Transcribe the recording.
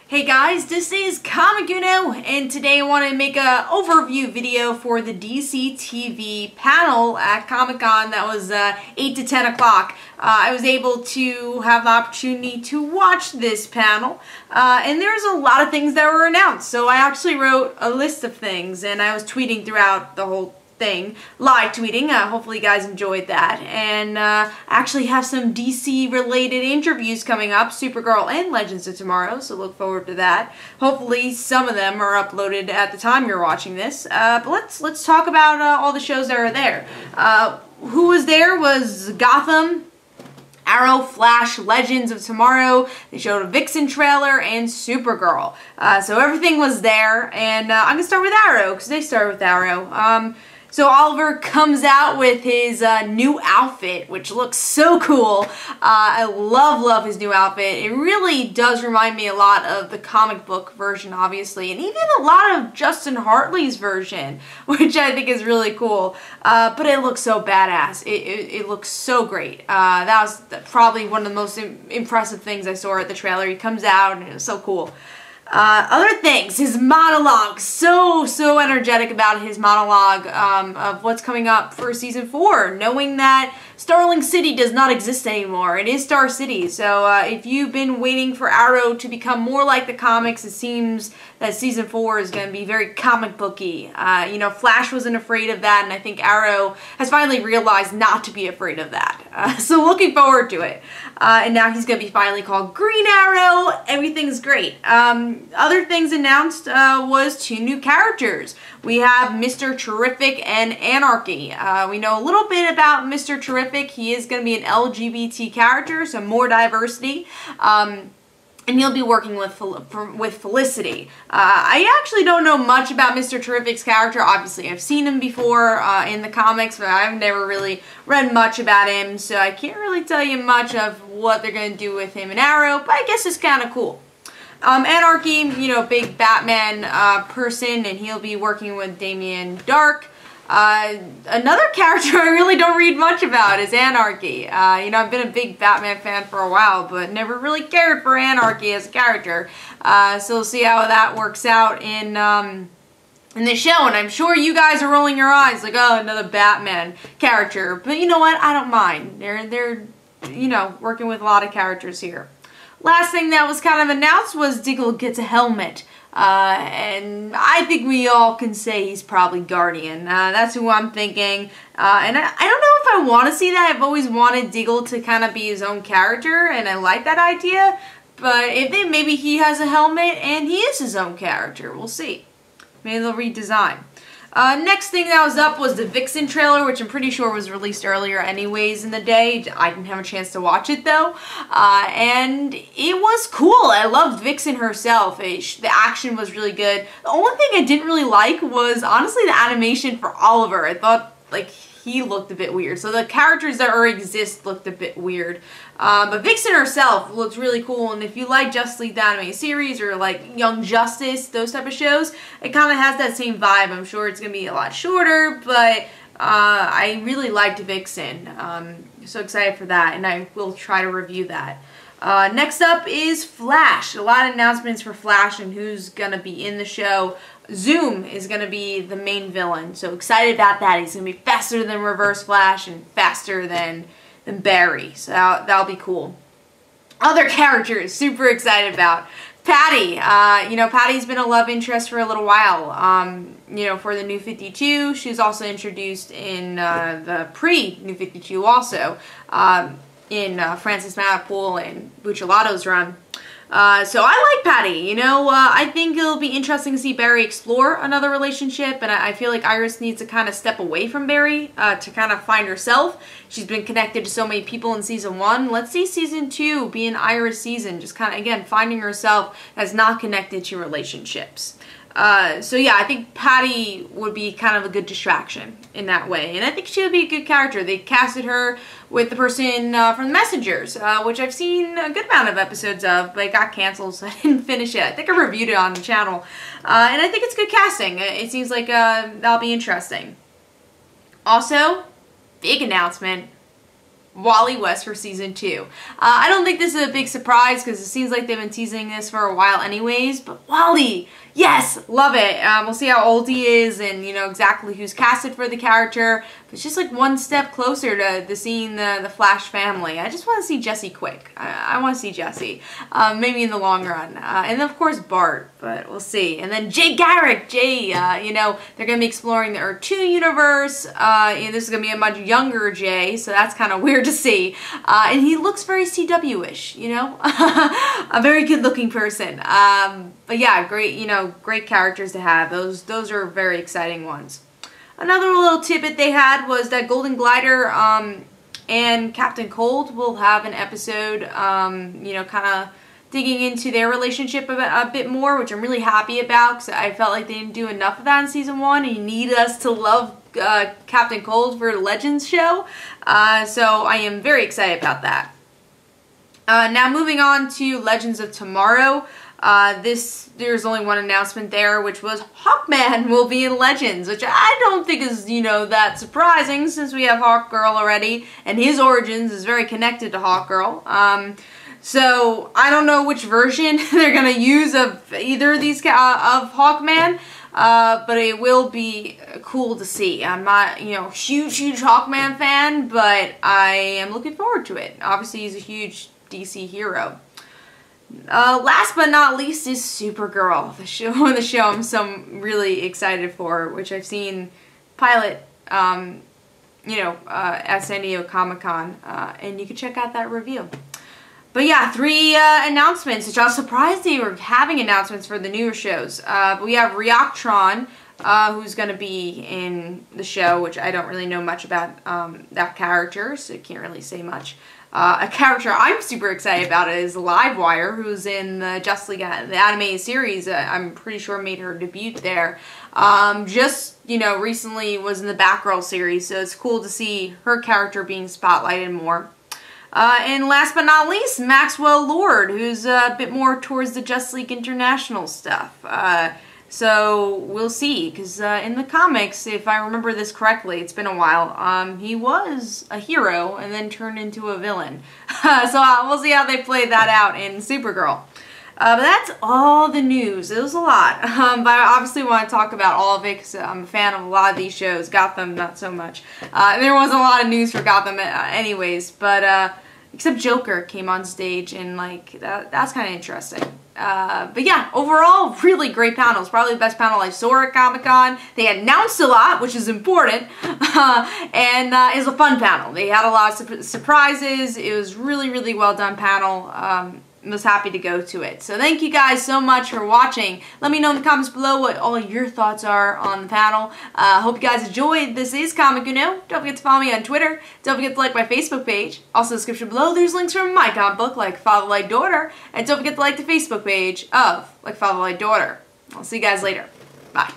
Hey guys, this is Comic Uno, and today I want to make an overview video for the DC TV panel at Comic-Con that was 8 to 10 o'clock. I was able to have the opportunity to watch this panel, and there's a lot of things that were announced. So I actually wrote a list of things, and I was tweeting throughout the whole thing, live tweeting. Hopefully you guys enjoyed that. And I actually have some DC related interviews coming up, Supergirl and Legends of Tomorrow, so look forward to that. Hopefully some of them are uploaded at the time you're watching this. But let's talk about all the shows that are there. Who was there was Gotham, Arrow, Flash, Legends of Tomorrow. They showed a Vixen trailer and Supergirl. So everything was there, and I'm going to start with Arrow, because they started with Arrow. So Oliver comes out with his new outfit, which looks so cool. I love his new outfit. It really does remind me a lot of the comic book version, obviously, and even a lot of Justin Hartley's version, which I think is really cool. But it looks so badass. It looks so great. That was probably one of the most impressive things I saw at the trailer. He comes out, and it was so cool. Other things, his monologue, so energetic about his monologue of what's coming up for season 4, knowing that Starling City does not exist anymore. It is Star City. So if you've been waiting for Arrow to become more like the comics, it seems that season 4 is going to be very comic booky. You know, Flash wasn't afraid of that, and I think Arrow has finally realized not to be afraid of that. So looking forward to it. And now he's going to be finally called Green Arrow. Everything's great. Other things announced was 2 new characters. We have Mr. Terrific and Anarchy. We know a little bit about Mr. Terrific. He is going to be an LGBT character, so more diversity. And he'll be working with Felicity. I actually don't know much about Mr. Terrific's character. Obviously, I've seen him before in the comics, but I've never really read much about him, so I can't really tell you much of what they're going to do with him in Arrow, but I guess it's kind of cool. Anarchy, you know, big Batman person, and he'll be working with Damien Dark. Another character I really don't read much about is Anarchy. You know, I've been a big Batman fan for a while, but never really cared for Anarchy as a character. So we'll see how that works out in the show, and I'm sure you guys are rolling your eyes like, oh, another Batman character. But you know what? I don't mind. They're you know, working with a lot of characters here. Last thing that was kind of announced was Diggle gets a helmet. And I think we all can say he's probably Guardian. That's who I'm thinking. And I don't know if I want to see that. I've always wanted Diggle to kind of be his own character, and I like that idea. But if maybe he has a helmet and he is his own character. We'll see. Maybe they'll redesign. Next thing that was up was the Vixen trailer, which I'm pretty sure was released earlier anyways in the day. I didn't have a chance to watch it though. And it was cool. I loved Vixen herself. The action was really good. The only thing I didn't really like was honestly the animation for Oliver. I thought like he looked a bit weird. So the characters that already exist looked a bit weird. But Vixen herself looked really cool, and if you like Justice League the Animated Series or like Young Justice, those type of shows, it kind of has that same vibe. I'm sure it's going to be a lot shorter, but I really liked Vixen. So excited for that, and I will try to review that. Next up is Flash. A lot of announcements for Flash and who's going to be in the show. Zoom is going to be the main villain, so excited about that. He's going to be faster than Reverse Flash and faster than Barry, so that'll be cool. Other characters, super excited about. Patty, you know, Patty's been a love interest for a little while, you know, for the New 52. She was also introduced in the pre-New 52 also, in Francis Matapool and Bucciolato's run. So I like Patty, you know. I think it'll be interesting to see Barry explore another relationship, and I feel like Iris needs to kind of step away from Barry to kind of find herself. She's been connected to so many people in season 1. Let's see season 2 be an Iris season, just kind of, again, finding herself as not connected to relationships. So yeah, I think Patty would be kind of a good distraction in that way, and I think she would be a good character. They casted her with the person from The Messengers, which I've seen a good amount of episodes of, but it got canceled, so I didn't finish it. I think I reviewed it on the channel, and I think it's good casting. It seems like that'll be interesting. Also, big announcement. Wally West for season 2. I don't think this is a big surprise because it seems like they've been teasing this for a while anyways, but Wally, yes, love it. We'll see how old he is and, you know, exactly who's casted for the character. But it's just like one step closer to seeing the Flash family. I just want to see Jesse quick. I want to see Jesse, maybe in the long run. And then, of course, Bart, but we'll see. And then Jay Garrick. Jay, you know, they're going to be exploring the Earth 2 universe. And this is going to be a much younger Jay, so that's kind of weird to see. And he looks very CW-ish, you know? A very good-looking person. But yeah, great, you know, great characters to have. Those are very exciting ones. Another little tidbit they had was that Golden Glider and Captain Cold will have an episode, you know, kind of digging into their relationship a bit more, which I'm really happy about because I felt like they didn't do enough of that in season 1, and you need us to love Captain Cold for the Legends show. So I am very excited about that. Now moving on to Legends of Tomorrow. There's only one announcement there, which was Hawkman will be in Legends, which I don't think is, you know, that surprising since we have Hawkgirl already, and his origins is very connected to Hawkgirl. So I don't know which version they're gonna use of either of these of Hawkman, but it will be cool to see. I'm not, you know, huge Hawkman fan, but I am looking forward to it. Obviously, he's a huge DC hero. Last but not least is Supergirl, the show I'm really excited for, which I've seen pilot, you know, at San Diego Comic-Con, and you can check out that review. But yeah, 3 announcements, which I was surprised they were having announcements for the newer shows. But we have Reactron, who's going to be in the show, which I don't really know much about that character, so I can't really say much. A character I'm super excited about is Livewire, who's in the Justice League, the animated series. I'm pretty sure made her debut there. Just, you know, recently was in the Batgirl series, so it's cool to see her character being spotlighted more. And last but not least, Maxwell Lord, who's a bit more towards the Justice League International stuff. So we'll see, because in the comics, if I remember this correctly, it's been a while, he was a hero and then turned into a villain. So we'll see how they play that out in Supergirl. But that's all the news. It was a lot, but I obviously want to talk about all of it because I'm a fan of a lot of these shows. Gotham, not so much. There wasn't a lot of news for Gotham anyways, but except Joker came on stage, and like that's kind of interesting. But yeah, overall, really great panels. Probably the best panel I saw at Comic-Con. They announced a lot, which is important, and it was a fun panel. They had a lot of surprises. It was really well done panel. Was happy to go to it. So thank you guys so much for watching. Let me know in the comments below what all your thoughts are on the panel. Hope you guys enjoyed. This is Comic Uno. Don't forget to follow me on Twitter. Don't forget to like my Facebook page. Also, in the description below, there's links from my comic book, Like Father Like Daughter. And don't forget to like the Facebook page of Like Father Like Daughter. I'll see you guys later. Bye.